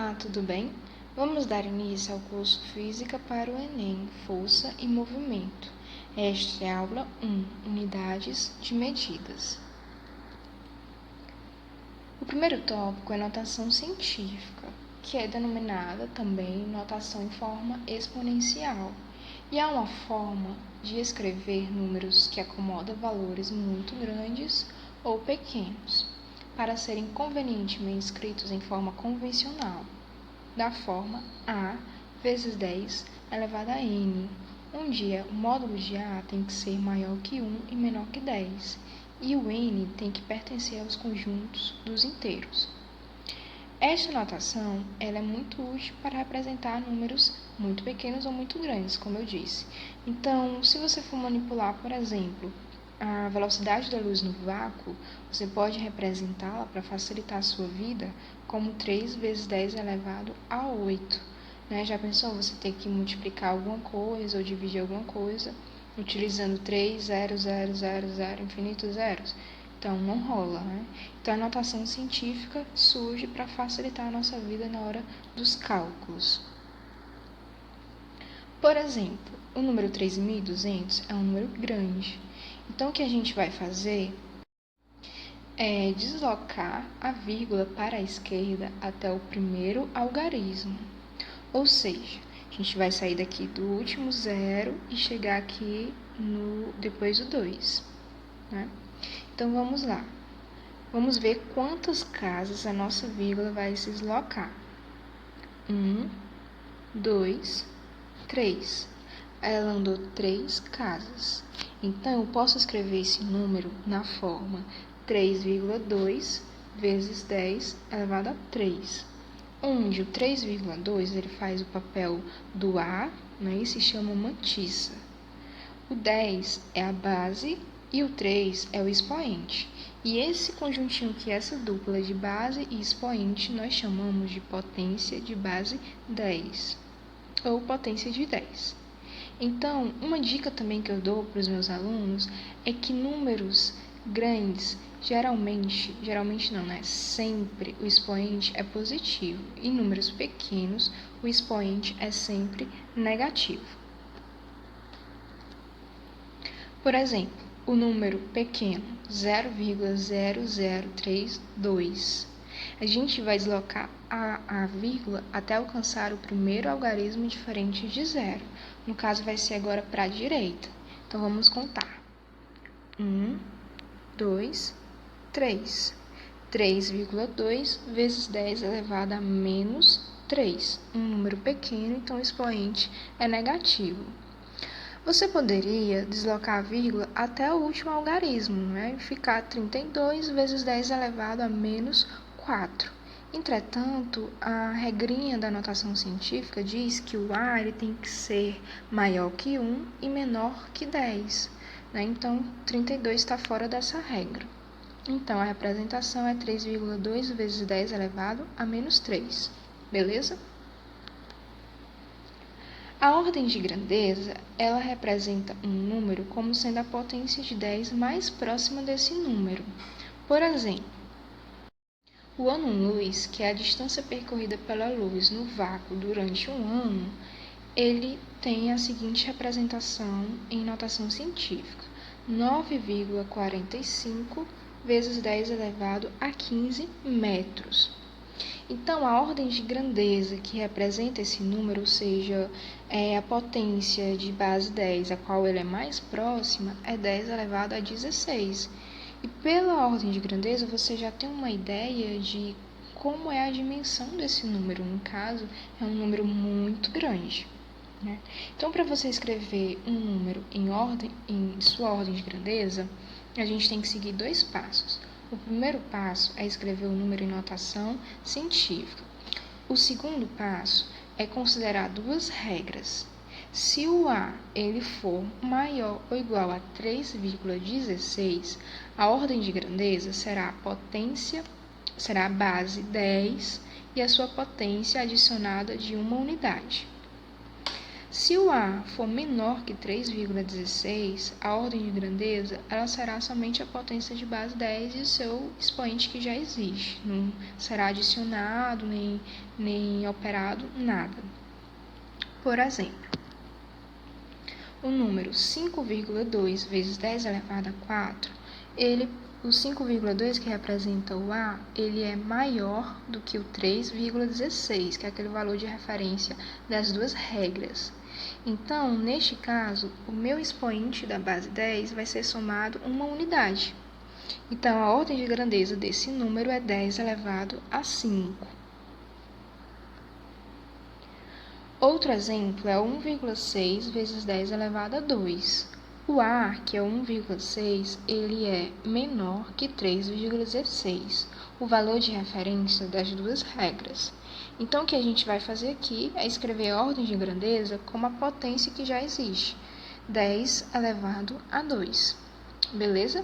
Olá, tudo bem? Vamos dar início ao curso Física para o Enem, Força e Movimento. Esta é a aula 1, Unidades de Medidas. O primeiro tópico é notação científica, que é denominada também notação em forma exponencial, e é uma forma de escrever números que acomodam valores muito grandes ou pequenos, para serem convenientemente escritos em forma convencional, da forma A vezes 10 elevado a n, onde o módulo de A tem que ser maior que 1 e menor que 10, e o n tem que pertencer aos conjuntos dos inteiros. Esta notação ela é muito útil para representar números muito pequenos ou muito grandes, como eu disse. Então, se você for manipular, por exemplo, a velocidade da luz no vácuo, você pode representá-la para facilitar a sua vida como 3 vezes 10 elevado a 8. Já pensou você ter que multiplicar alguma coisa ou dividir alguma coisa utilizando 3, 0, 0, 0, 0, infinitos zeros? Então, não rola, Então, a notação científica surge para facilitar a nossa vida na hora dos cálculos. Por exemplo, o número 3.200 é um número grande. Então, o que a gente vai fazer é deslocar a vírgula para a esquerda até o primeiro algarismo. Ou seja, a gente vai sair daqui do último zero e chegar aqui depois do 2. Então, vamos lá. Vamos ver quantas casas a nossa vírgula vai se deslocar. 1, 2, 3. Ela andou 3 casas. Então, eu posso escrever esse número na forma 3,2 vezes 10 elevado a 3, onde o 3,2 ele faz o papel do A, e se chama mantissa. O 10 é a base e o 3 é o expoente. E esse conjuntinho que é essa dupla de base e expoente nós chamamos de potência de base 10, ou potência de 10. Então, uma dica também que eu dou para os meus alunos é que números grandes, geralmente não, sempre o expoente é positivo. E números pequenos, o expoente é sempre negativo. Por exemplo, o número pequeno, 0,0032. A gente vai deslocar a vírgula até alcançar o primeiro algarismo diferente de zero. No caso, vai ser agora para a direita. Então, vamos contar. 1, 2, 3. 3,2 vezes 10 elevado a menos 3. Um número pequeno, então o expoente é negativo. Você poderia deslocar a vírgula até o último algarismo, ficar 32 vezes 10 elevado a menos 4. Entretanto, a regrinha da notação científica diz que o A ele tem que ser maior que 1 e menor que 10. Então, 32 está fora dessa regra. Então, a representação é 3,2 vezes 10 elevado a menos 3. Beleza? A ordem de grandeza, ela representa um número como sendo a potência de 10 mais próxima desse número. Por exemplo, o ano-luz, que é a distância percorrida pela luz no vácuo durante um ano, ele tem a seguinte representação em notação científica: 9,45 vezes 10 elevado a 15 metros. Então, a ordem de grandeza que representa esse número, ou seja, a potência de base 10, a qual ele é mais próxima, é 10 elevado a 16. E pela ordem de grandeza, você já tem uma ideia de como é a dimensão desse número. No caso, é um número muito grande. Então, para você escrever um número em sua ordem de grandeza, a gente tem que seguir 2 passos. O primeiro passo é escrever o número em notação científica. O segundo passo é considerar 2 regras. Se o A ele for maior ou igual a 3,16, a ordem de grandeza será a base 10 e a sua potência adicionada de uma unidade. Se o A for menor que 3,16, a ordem de grandeza ela será somente a potência de base 10 e o seu expoente que já existe. Não será adicionado, nem operado, nada. Por exemplo, o número 5,2 vezes 10 elevado a 4, o 5,2 que representa o A, ele é maior do que o 3,16, que é aquele valor de referência das duas regras. Então, neste caso, o meu expoente da base 10 vai ser somado uma unidade. Então, a ordem de grandeza desse número é 10 elevado a 5. Outro exemplo é 1,6 vezes 10 elevado a 2. O A, que é 1,6, ele é menor que 3,16, o valor de referência das duas regras. Então, o que a gente vai fazer aqui é escrever a ordem de grandeza como a potência que já existe, 10 elevado a 2. Beleza?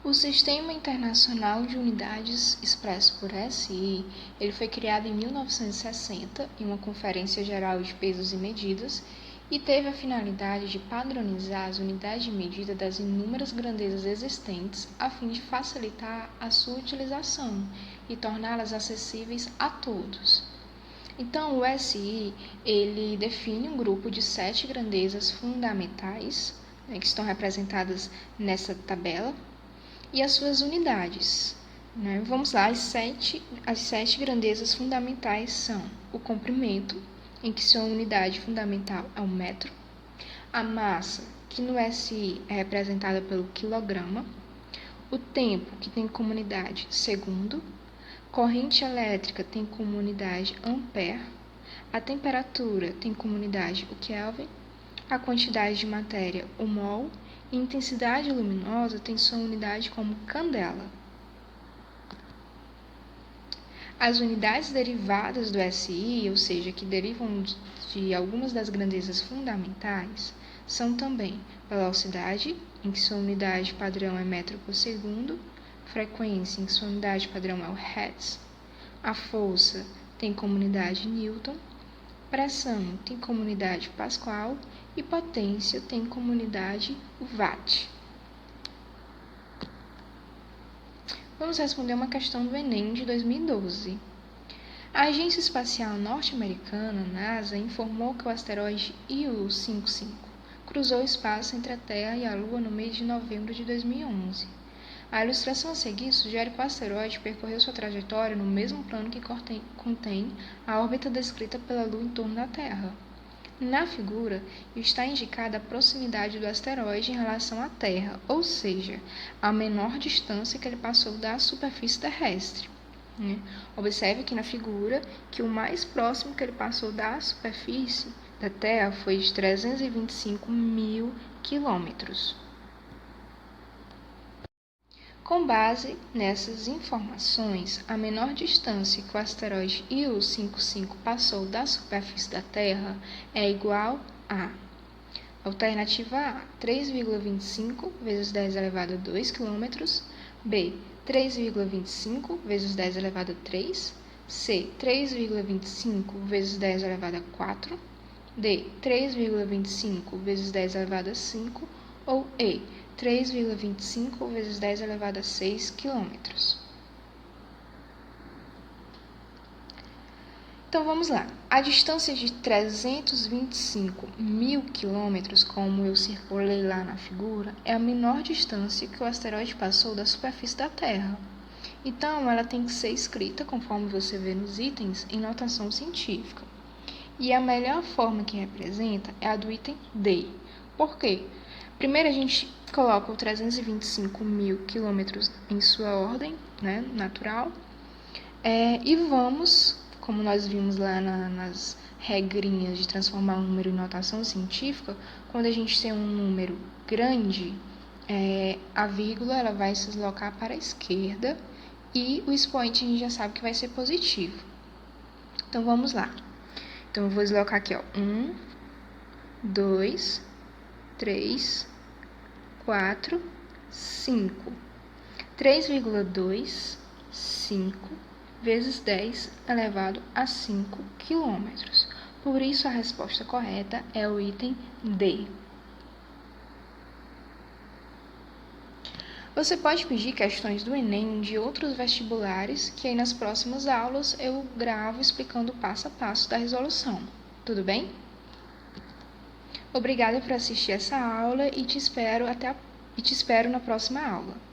O Sistema Internacional de Unidades expresso por SI, ele foi criado em 1960 em uma Conferência Geral de Pesos e Medidas e teve a finalidade de padronizar as unidades de medida das inúmeras grandezas existentes a fim de facilitar a sua utilização e torná-las acessíveis a todos. Então, o SI, ele define um grupo de 7 grandezas fundamentais, que estão representadas nessa tabela, e as suas unidades. Vamos lá, as sete grandezas fundamentais são o comprimento, em que sua unidade fundamental é o metro, a massa, que no SI é representada pelo quilograma, o tempo, que tem como unidade segundo, corrente elétrica tem como unidade ampere, a temperatura tem como unidade o Kelvin, a quantidade de matéria, o mol, e intensidade luminosa tem sua unidade como candela. As unidades derivadas do SI, ou seja, que derivam de algumas das grandezas fundamentais, são também velocidade, em que sua unidade padrão é metro por segundo, frequência, em que sua unidade padrão é o hertz, a força tem como unidade newton, pressão tem como unidade pascal e potência tem como unidade o watt. Vamos responder uma questão do Enem de 2012. A Agência Espacial Norte-Americana, NASA, informou que o asteroide IU-55 cruzou o espaço entre a Terra e a Lua no mês de novembro de 2011. A ilustração a seguir sugere que o asteroide percorreu sua trajetória no mesmo plano que contém a órbita descrita pela Lua em torno da Terra. Na figura, está indicada a proximidade do asteroide em relação à Terra, ou seja, a menor distância que ele passou da superfície terrestre. Observe aqui na figura que o mais próximo que ele passou da superfície da Terra foi de 325 mil quilômetros. Com base nessas informações, a menor distância que o asteroide IU-55 passou da superfície da Terra é igual a alternativa A, 3,25 vezes 10 elevado a 2 km, B, 3,25 vezes 10 elevado a 3, C, 3,25 vezes 10 elevado a 4, D, 3,25 vezes 10 elevado a 5 ou E, 3,25 vezes 10 elevado a 6 km. Então, vamos lá. A distância de 325 mil quilômetros, como eu circulei lá na figura, é a menor distância que o asteroide passou da superfície da Terra. Então, ela tem que ser escrita, conforme você vê nos itens, em notação científica. E a melhor forma que representa é a do item D. Por quê? Primeiro, a gente coloca o 325 mil quilômetros em sua ordem, natural, e vamos, como nós vimos lá nas regrinhas de transformar um número em notação científica, quando a gente tem um número grande, a vírgula ela vai se deslocar para a esquerda e o expoente a gente já sabe que vai ser positivo. Então, vamos lá. Então, eu vou deslocar aqui, 1, 2, 3, 4, 5. 3,2, 5, vezes 10 elevado a 5 quilômetros. Por isso, a resposta correta é o item D. Você pode pedir questões do Enem de outros vestibulares, que aí nas próximas aulas eu gravo explicando o passo a passo da resolução. Tudo bem? Obrigada por assistir essa aula e te espero na próxima aula.